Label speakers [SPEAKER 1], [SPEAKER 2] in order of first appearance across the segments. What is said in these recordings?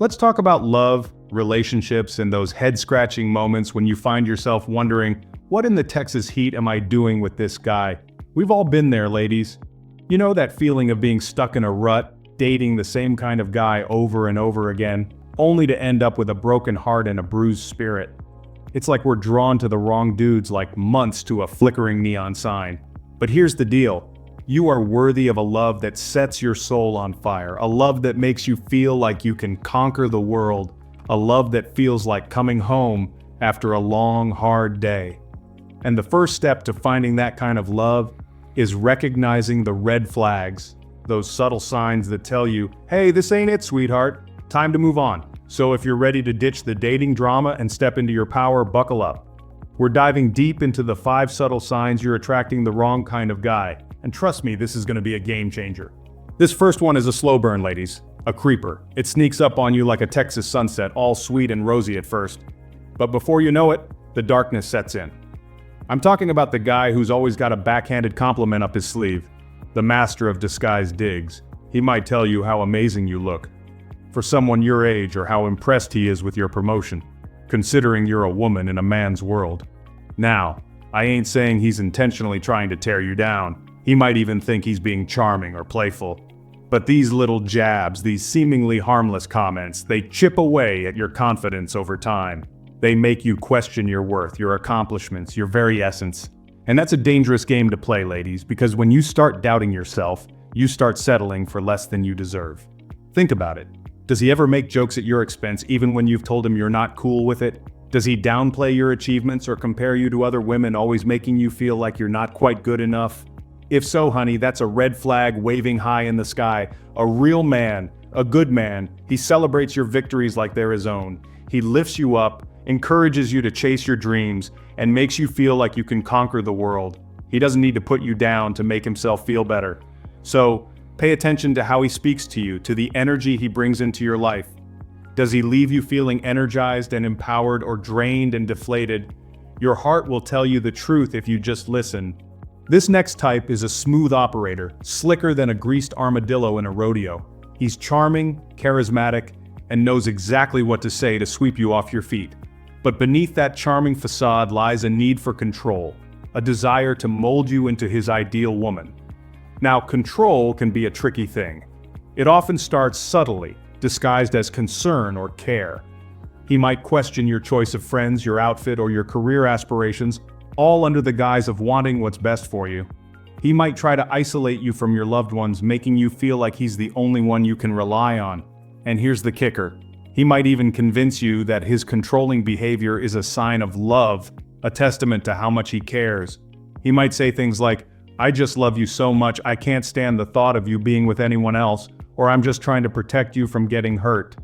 [SPEAKER 1] Let's talk about love, relationships, and those head-scratching moments when you find yourself wondering, what in the Texas heat am I doing with this guy? We've all been there, ladies. You know that feeling of being stuck in a rut, dating the same kind of guy over and over again, only to end up with a broken heart and a bruised spirit. It's like we're drawn to the wrong dudes like months to a flickering neon sign. But here's the deal. You are worthy of a love that sets your soul on fire, a love that makes you feel like you can conquer the world, a love that feels like coming home after a long, hard day. And the first step to finding that kind of love is recognizing the red flags, those subtle signs that tell you, hey, this ain't it, sweetheart, time to move on. So if you're ready to ditch the dating drama and step into your power, buckle up. We're diving deep into the 5 subtle signs you're attracting the wrong kind of guy. And trust me, this is going to be a game changer. This first one is a slow burn, ladies. A creeper. It sneaks up on you like a Texas sunset, all sweet and rosy at first. But before you know it, the darkness sets in. I'm talking about the guy who's always got a backhanded compliment up his sleeve. The master of disguised digs. He might tell you how amazing you look for someone your age, or how impressed he is with your promotion, considering you're a woman in a man's world. Now, I ain't saying he's intentionally trying to tear you down. He might even think he's being charming or playful. But these little jabs, these seemingly harmless comments, they chip away at your confidence over time. They make you question your worth, your accomplishments, your very essence. And that's a dangerous game to play, ladies, because when you start doubting yourself, you start settling for less than you deserve. Think about it. Does he ever make jokes at your expense even when you've told him you're not cool with it? Does he downplay your achievements or compare you to other women, always making you feel like you're not quite good enough? If so, honey, that's a red flag waving high in the sky. A real man, a good man, he celebrates your victories like they're his own. He lifts you up, encourages you to chase your dreams, and makes you feel like you can conquer the world. He doesn't need to put you down to make himself feel better. So, pay attention to how he speaks to you, to the energy he brings into your life. Does he leave you feeling energized and empowered, or drained and deflated? Your heart will tell you the truth if you just listen. This next type is a smooth operator, slicker than a greased armadillo in a rodeo. He's charming, charismatic, and knows exactly what to say to sweep you off your feet. But beneath that charming facade lies a need for control, a desire to mold you into his ideal woman. Now, control can be a tricky thing. It often starts subtly, disguised as concern or care. He might question your choice of friends, your outfit, or your career aspirations, all under the guise of wanting what's best for you. He might try to isolate you from your loved ones, making you feel like he's the only one you can rely on. And here's the kicker. He might even convince you that his controlling behavior is a sign of love, a testament to how much he cares. He might say things like, I just love you so much I can't stand the thought of you being with anyone else, or I'm just trying to protect you from getting hurt.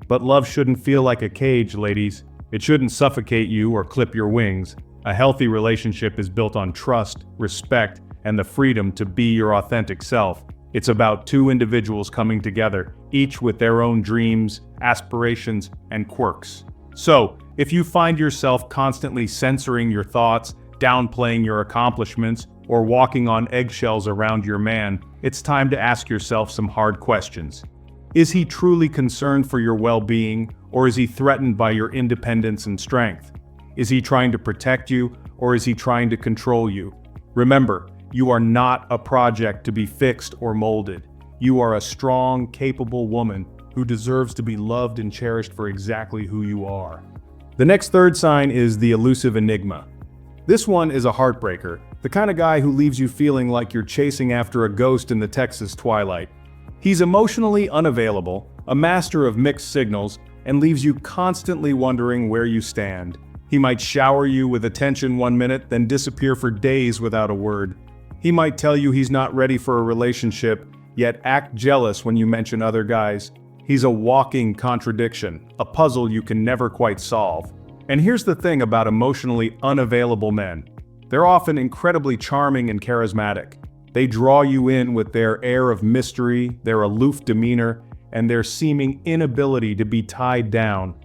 [SPEAKER 1] But love shouldn't feel like a cage, ladies. It shouldn't suffocate you or clip your wings. A healthy relationship is built on trust, respect, and the freedom to be your authentic self. It's about 2 individuals coming together, each with their own dreams, aspirations, and quirks. So, if you find yourself constantly censoring your thoughts, downplaying your accomplishments, or walking on eggshells around your man, it's time to ask yourself some hard questions. Is he truly concerned for your well-being, or is he threatened by your independence and strength? Is he trying to protect you, or is he trying to control you? Remember, you are not a project to be fixed or molded. You are a strong, capable woman who deserves to be loved and cherished for exactly who you are. The next third sign is the elusive enigma. This one is a heartbreaker, the kind of guy who leaves you feeling like you're chasing after a ghost in the Texas twilight. He's emotionally unavailable, a master of mixed signals, and leaves you constantly wondering where you stand. He might shower you with attention one minute, then disappear for days without a word. He might tell you he's not ready for a relationship, yet act jealous when you mention other guys. He's a walking contradiction, a puzzle you can never quite solve. And here's the thing about emotionally unavailable men. They're often incredibly charming and charismatic. They draw you in with their air of mystery, their aloof demeanor, and their seeming inability to be tied down.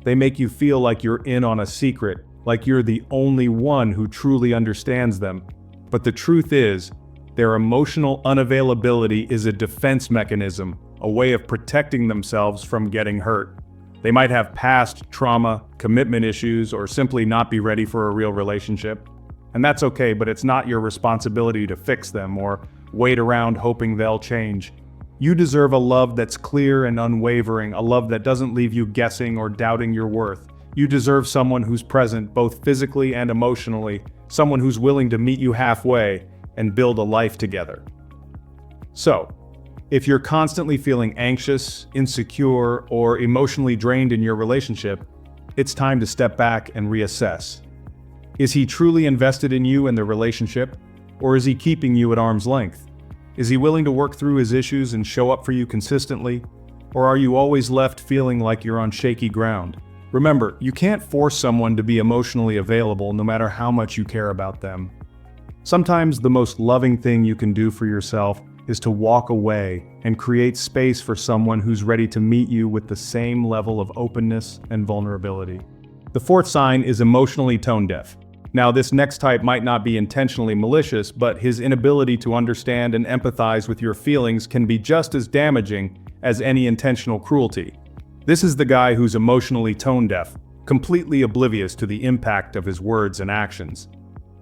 [SPEAKER 1] They make you feel like you're in on a secret, like you're the only one who truly understands them. But the truth is, their emotional unavailability is a defense mechanism, a way of protecting themselves from getting hurt. They might have past trauma, commitment issues, or simply not be ready for a real relationship. And that's okay, but it's not your responsibility to fix them or wait around hoping they'll change. You deserve a love that's clear and unwavering, a love that doesn't leave you guessing or doubting your worth. You deserve someone who's present both physically and emotionally, someone who's willing to meet you halfway and build a life together. So, if you're constantly feeling anxious, insecure, or emotionally drained in your relationship, it's time to step back and reassess. Is he truly invested in you and the relationship, or is he keeping you at arm's length? Is he willing to work through his issues and show up for you consistently, or are you always left feeling like you're on shaky ground? Remember, you can't force someone to be emotionally available no matter how much you care about them. Sometimes the most loving thing you can do for yourself is to walk away and create space for someone who's ready to meet you with the same level of openness and vulnerability. The fourth sign is emotionally tone deaf. Now, this next type might not be intentionally malicious, but his inability to understand and empathize with your feelings can be just as damaging as any intentional cruelty. This is the guy who's emotionally tone deaf, completely oblivious to the impact of his words and actions.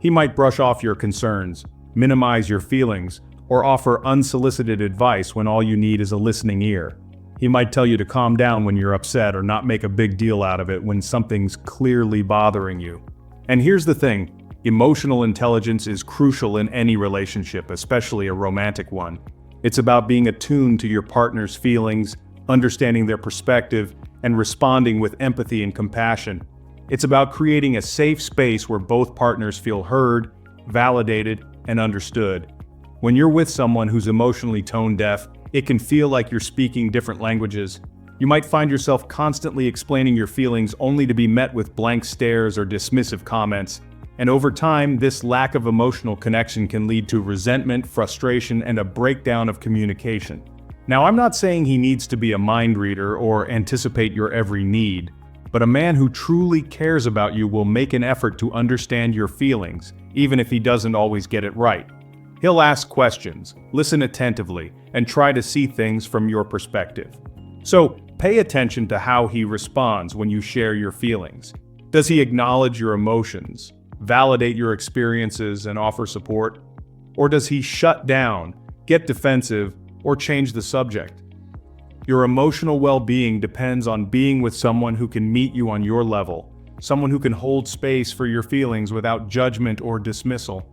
[SPEAKER 1] He might brush off your concerns, minimize your feelings, or offer unsolicited advice when all you need is a listening ear. He might tell you to calm down when you're upset or not make a big deal out of it when something's clearly bothering you. And here's the thing, emotional intelligence is crucial in any relationship, especially a romantic one. It's about being attuned to your partner's feelings, understanding their perspective, and responding with empathy and compassion. It's about creating a safe space where both partners feel heard, validated, and understood. When you're with someone who's emotionally tone deaf, it can feel like you're speaking different languages. You might find yourself constantly explaining your feelings only to be met with blank stares or dismissive comments. And over time, this lack of emotional connection can lead to resentment, frustration, and a breakdown of communication. Now, I'm not saying he needs to be a mind reader or anticipate your every need, but a man who truly cares about you will make an effort to understand your feelings, even if he doesn't always get it right. He'll ask questions, listen attentively, and try to see things from your perspective. So, pay attention to how he responds when you share your feelings. Does he acknowledge your emotions, validate your experiences, and offer support? Or does he shut down, get defensive, or change the subject? Your emotional well-being depends on being with someone who can meet you on your level, someone who can hold space for your feelings without judgment or dismissal.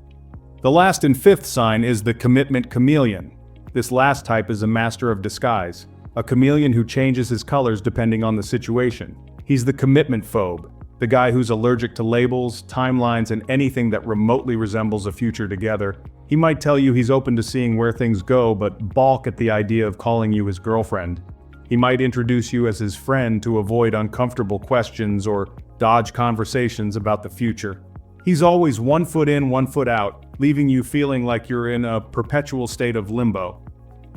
[SPEAKER 1] The last and fifth sign is the commitment chameleon. This last type is a master of disguise, a chameleon who changes his colors depending on the situation. He's the commitment phobe, the guy who's allergic to labels, timelines, and anything that remotely resembles a future together. He might tell you he's open to seeing where things go, but balk at the idea of calling you his girlfriend. He might introduce you as his friend to avoid uncomfortable questions or dodge conversations about the future. He's always 1 foot in, 1 foot out, leaving you feeling like you're in a perpetual state of limbo.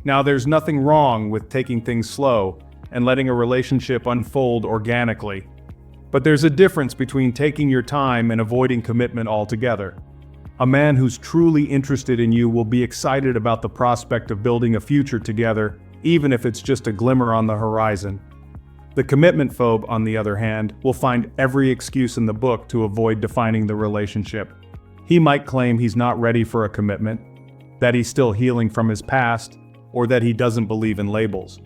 [SPEAKER 1] Now, there's nothing wrong with taking things slow and letting a relationship unfold organically. But there's a difference between taking your time and avoiding commitment altogether. A man who's truly interested in you will be excited about the prospect of building a future together, even if it's just a glimmer on the horizon. The commitment phobe, on the other hand, will find every excuse in the book to avoid defining the relationship. He might claim he's not ready for a commitment, that he's still healing from his past, or that he doesn't believe in labels.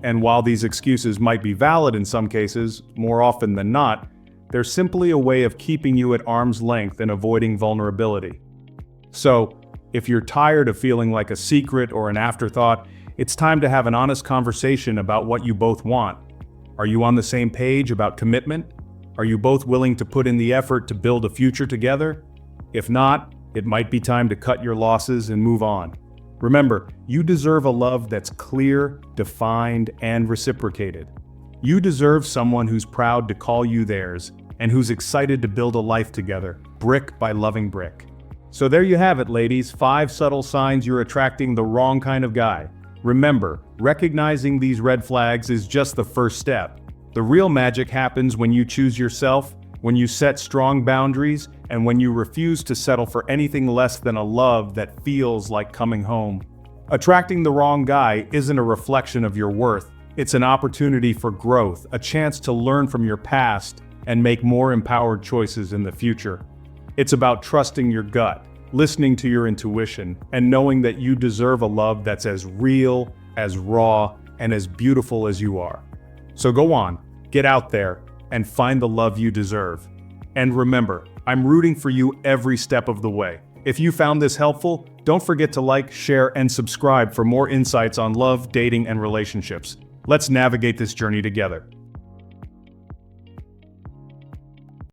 [SPEAKER 1] And while these excuses might be valid in some cases, more often than not, they're simply a way of keeping you at arm's length and avoiding vulnerability. So, if you're tired of feeling like a secret or an afterthought, it's time to have an honest conversation about what you both want. Are you on the same page about commitment? Are you both willing to put in the effort to build a future together? If not, it might be time to cut your losses and move on. Remember, you deserve a love that's clear, defined, and reciprocated. You deserve someone who's proud to call you theirs and who's excited to build a life together, brick by loving brick. So there you have it, ladies, 5 subtle signs you're attracting the wrong kind of guy. Remember, recognizing these red flags is just the first step. The real magic happens when you choose yourself, when you set strong boundaries, and when you refuse to settle for anything less than a love that feels like coming home. Attracting the wrong guy isn't a reflection of your worth, It's an opportunity for growth, a chance to learn from your past and make more empowered choices in the future. It's about trusting your gut, listening to your intuition, and knowing that you deserve a love that's as real, as raw, and as beautiful as you are. So go on, get out there, and find the love you deserve. And remember, I'm rooting for you every step of the way. If you found this helpful, don't forget to like, share, and subscribe for more insights on love, dating, and relationships. Let's navigate this journey together.